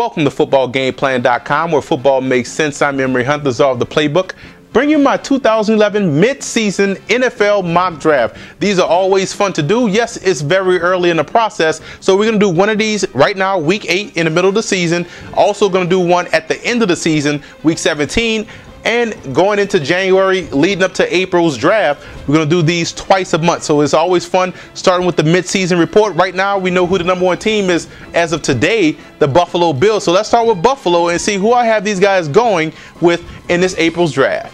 Welcome to footballgameplan.com, where football makes sense. I'm Emory Hunt, the czar of the playbook. Bring you my 2011 mid-season NFL mock draft. These are always fun to do. Yes, it's very early in the process, so we're going to do one of these right now, week 8 in the middle of the season. Also going to do one at the end of the season, week 17. And going into January, leading up to April's draft, we're going to do these twice a month. So it's always fun starting with the mid-season report. Right now, we know who the #1 team is as of today, the Buffalo Bills. So let's start with Buffalo and see who I have these guys going with in this April's draft.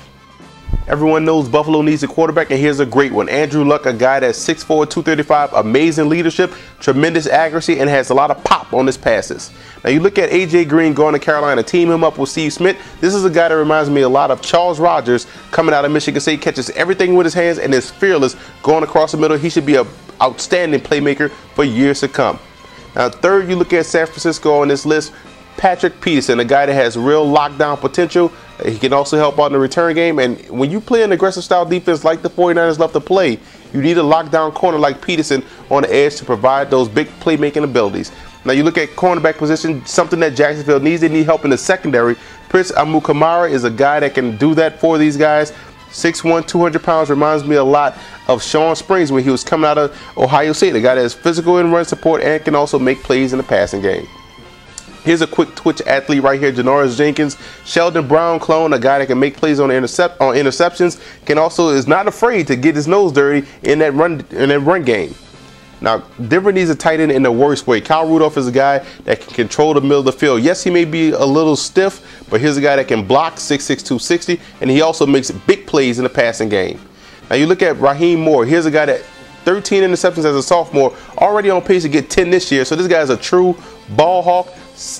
Everyone knows Buffalo needs a quarterback, and here's a great one. Andrew Luck, a guy that's 6'4", 235, amazing leadership, tremendous accuracy, and has a lot of pop on his passes. Now you look at A.J. Green going to Carolina, team him up with Steve Smith. This is a guy that reminds me a lot of Charles Rogers coming out of Michigan State, catches everything with his hands and is fearless going across the middle. He should be an outstanding playmaker for years to come. Now third, you look at San Francisco on this list, Patrick Peterson, a guy that has real lockdown potential. He can also help out in the return game. And when you play an aggressive style defense like the 49ers love to play, you need a lockdown corner like Peterson on the edge to provide those big playmaking abilities. Now you look at cornerback position, something that Jacksonville needs. They need help in the secondary. Prince Amukamara is a guy that can do that for these guys. 6'1", 200 pounds, reminds me a lot of Sean Springs when he was coming out of Ohio State. A guy that is physical in run support and can also make plays in the passing game. Here's a quick twitch athlete right here, Jenoris Jenkins, Sheldon Brown clone, a guy that can make plays on interceptions, can also is not afraid to get his nose dirty in that run game. Now, Denver needs a tight end in the worst way. Kyle Rudolph is a guy that can control the middle of the field. Yes, he may be a little stiff, but here's a guy that can block 6'6", 260, and he also makes big plays in the passing game. Now, you look at Rahim Moore. Here's a guy that 13 interceptions as a sophomore, already on pace to get 10 this year. So this guy is a true ball hawk.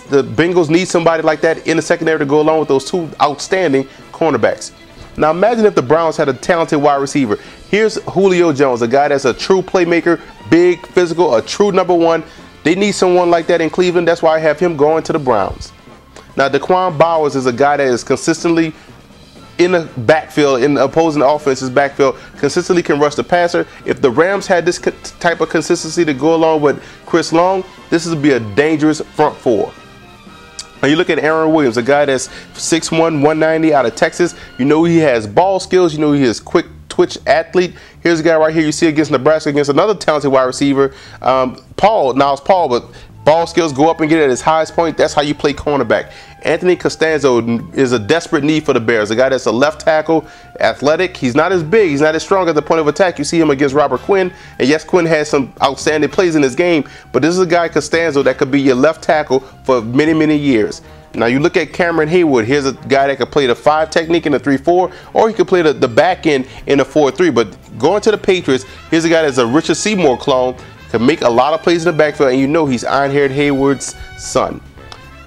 The Bengals need somebody like that in the secondary to go along with those two outstanding cornerbacks. Now imagine if the Browns had a talented wide receiver. Here's Julio Jones, a guy that's a true playmaker, big, physical, a true #1. They need someone like that in Cleveland. That's why I have him going to the Browns. Now Daquan Bowers is a guy that is consistently in the backfield, in the opposing offense's backfield, consistently can rush the passer. If the Rams had this type of consistency to go along with Chris Long, this would be a dangerous front four. Now you look at Aaron Williams, a guy that's 6'1", 190 out of Texas. You know he has ball skills. You know he is quick twitch athlete. Here's a guy right here you see against Nebraska against another talented wide receiver, Paul. Now it's Paul, but ball skills go up and get at his highest point. That's how you play cornerback. Anthony Costanzo is a desperate need for the Bears. A guy that's a left tackle, athletic. He's not as big. He's not as strong at the point of attack. You see him against Robert Quinn. And yes, Quinn has some outstanding plays in his game. But this is a guy, Costanzo, that could be your left tackle for many, many years. Now you look at Cameron Haywood. Here's a guy that could play the 5 technique in the 3-4, or he could play the back end in the 4-3. But going to the Patriots, here's a guy that's a Richard Seymour clone. Can make a lot of plays in the backfield, and you know he's Iron-Haired Hayward's son.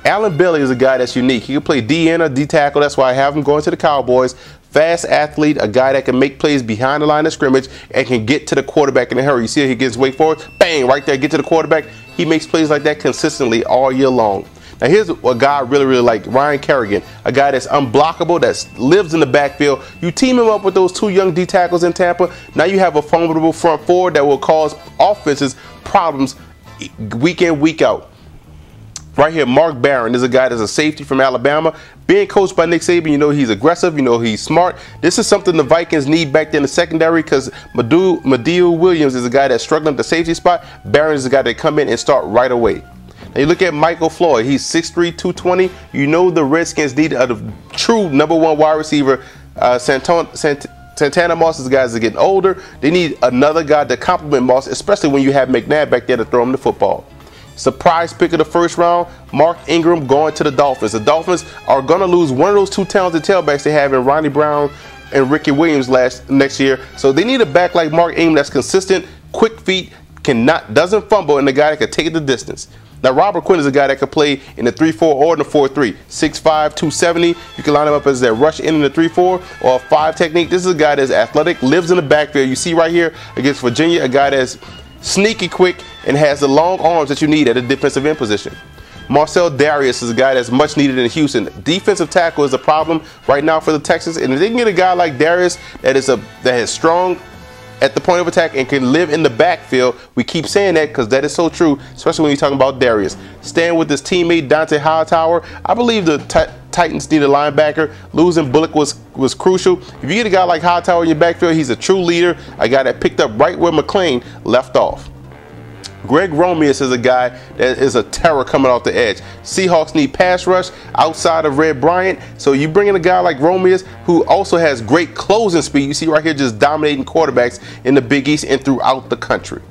Allen Bailey is a guy that's unique. He can play D-end or D-tackle. That's why I have him going to the Cowboys. Fast athlete, a guy that can make plays behind the line of scrimmage and can get to the quarterback in a hurry. You see he gets Wake Forest, bang, right there, get to the quarterback. He makes plays like that consistently all year long. Now here's a guy I really like, Ryan Kerrigan, a guy that's unblockable, that lives in the backfield. You team him up with those 2 young D tackles in Tampa. Now you have a formidable front four that will cause offenses problems week in, week out. Right here, Mark Barron is a guy that's a safety from Alabama. Being coached by Nick Saban, you know he's aggressive, you know he's smart. This is something the Vikings need back there in the secondary, because Madieu Williams is a guy that's struggling at the safety spot. Barron is a guy that come in and start right away. Now you look at Michael Floyd. He's 6'3", 220. You know the Redskins need a true #1 wide receiver. Santana Moss is guys that are getting older. They need another guy to complement Moss, especially when you have McNabb back there to throw him the football. Surprise pick of the first round, Mark Ingram going to the Dolphins. The Dolphins are going to lose one of those 2 talented tailbacks they have in Ronnie Brown and Ricky Williams next year. So they need a back like Mark Ingram that's consistent, quick feet, doesn't fumble, and the guy that can take it the distance. Now, Robert Quinn is a guy that can play in the 3-4 or in the 4-3. 6'5", 270. You can line him up as that rush in the 3-4 or a 5 technique. This is a guy that's athletic, lives in the backfield. You see right here against Virginia, a guy that's sneaky quick and has the long arms that you need at a defensive end position. Marcel Darius is a guy that's much needed in Houston. Defensive tackle is a problem right now for the Texans, and if they can get a guy like Darius that has strong at the point of attack and can live in the backfield. We keep saying that because that is so true, especially when you're talking about Darius. Staying with his teammate Dante Hightower, I believe the Titans need a linebacker. Losing Bullock was crucial. If you get a guy like Hightower in your backfield, he's a true leader, a guy that picked up right where McLean left off. Greg Romeus is a guy that is a terror coming off the edge. Seahawks need pass rush outside of Red Bryant, so you bring in a guy like Romeus who also has great closing speed. You see right here just dominating quarterbacks in the Big East and throughout the country.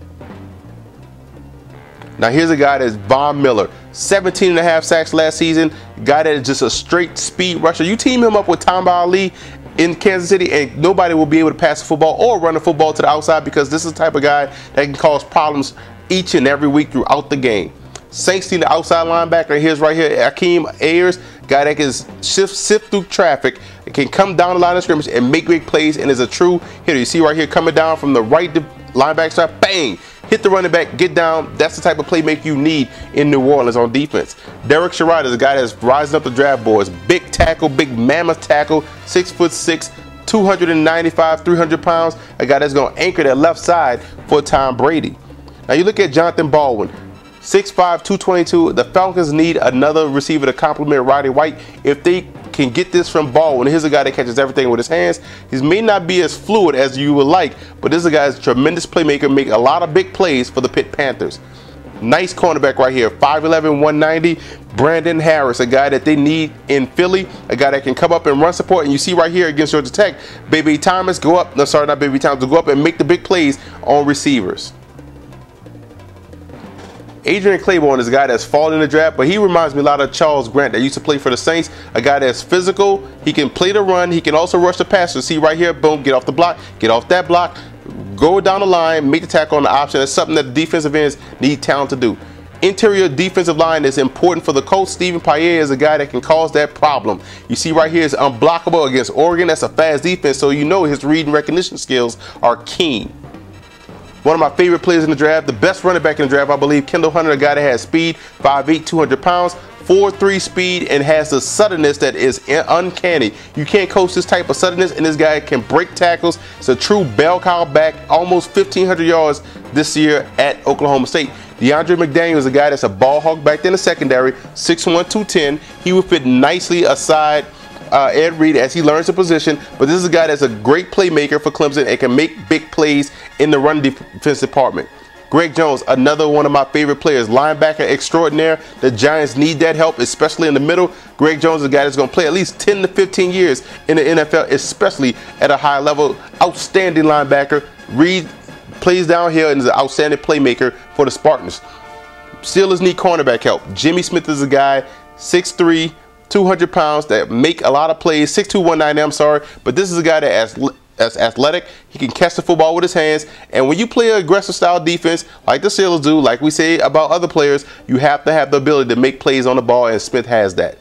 Now here's a guy that's Von Miller, 17.5 sacks last season, a guy that is just a straight speed rusher. You team him up with Tamba Ali in Kansas City and nobody will be able to pass the football or run the football to the outside, because this is the type of guy that can cause problems each and every week throughout the game. Saints need the outside linebacker. Here's right here, Akeem Ayers, guy that can sift through traffic, can come down the line of scrimmage and make big plays, and is a true hitter. You see right here coming down from the right linebacker side, bang, hit the running back, get down. That's the type of playmaker you need in New Orleans on defense. Derek Sherrod is a guy that's rising up the draft boards. Big tackle, big mammoth tackle, 6'6", 295, 300 pounds. A guy that's going to anchor that left side for Tom Brady. Now you look at Jonathan Baldwin, 6'5", 222. The Falcons need another receiver to complement Roddy White. If they can get this from Baldwin, here's a guy that catches everything with his hands. He may not be as fluid as you would like, but this is a guy that's a tremendous playmaker, make a lot of big plays for the Pitt Panthers. Nice cornerback right here, 5'11", 190. Brandon Harris, a guy that they need in Philly, a guy that can come up and run support. And you see right here against Georgia Tech, Baby Thomas go up, no sorry, not Baby Thomas, go up and make the big plays on receivers. Adrian Claiborne is a guy that's fallen in the draft, but he reminds me a lot of Charles Grant that used to play for the Saints. A guy that's physical, he can play the run, he can also rush the passer. See right here, boom, get off the block, get off that block, go down the line, make the tackle on the option. That's something that the defensive ends need talent to do. Interior defensive line is important for the coach. Stephen Paillet is a guy that can cause that problem. You see right here is unblockable against Oregon. That's a fast defense, so you know his read and recognition skills are keen. One of my favorite players in the draft, the best running back in the draft, I believe, Kendall Hunter, a guy that has speed, 5'8", 200 pounds, 4'3" speed, and has the suddenness that is uncanny. You can't coach this type of suddenness, and this guy can break tackles. It's a true bell cow back, almost 1,500 yards this year at Oklahoma State. DeAndre McDaniel is a guy that's a ball hawk back in the secondary, 6'1", 210. He would fit nicely aside Ed Reed as he learns the position, but this is a guy that's a great playmaker for Clemson and can make big plays in the run defense department. Greg Jones, another one of my favorite players, linebacker extraordinaire. The Giants need that help, especially in the middle. Greg Jones is a guy that's going to play at least 10 to 15 years in the NFL, especially at a high level. Outstanding linebacker. Reed plays downhill and is an outstanding playmaker for the Spartans. Steelers need cornerback help. Jimmy Smith is a guy, 6'3", 200 pounds, that make a lot of plays. 6'2", 190, I'm sorry, but this is a guy that's athletic. He can catch the football with his hands, and when you play an aggressive style defense like the Steelers do, like we say about other players, you have to have the ability to make plays on the ball, and Smith has that.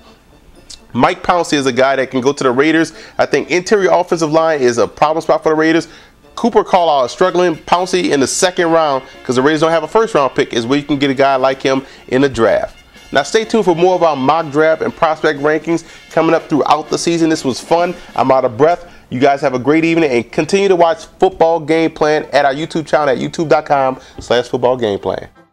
Mike Pouncey is a guy that can go to the Raiders. I think interior offensive line is a problem spot for the Raiders. Cooper Carlisle is struggling. Pouncey in the second round, because the Raiders don't have a first round pick, is where you can get a guy like him in the draft. Now stay tuned for more of our mock draft and prospect rankings coming up throughout the season. This was fun. I'm out of breath. You guys have a great evening, and continue to watch Football Game Plan at our YouTube channel at youtube.com/footballgameplan.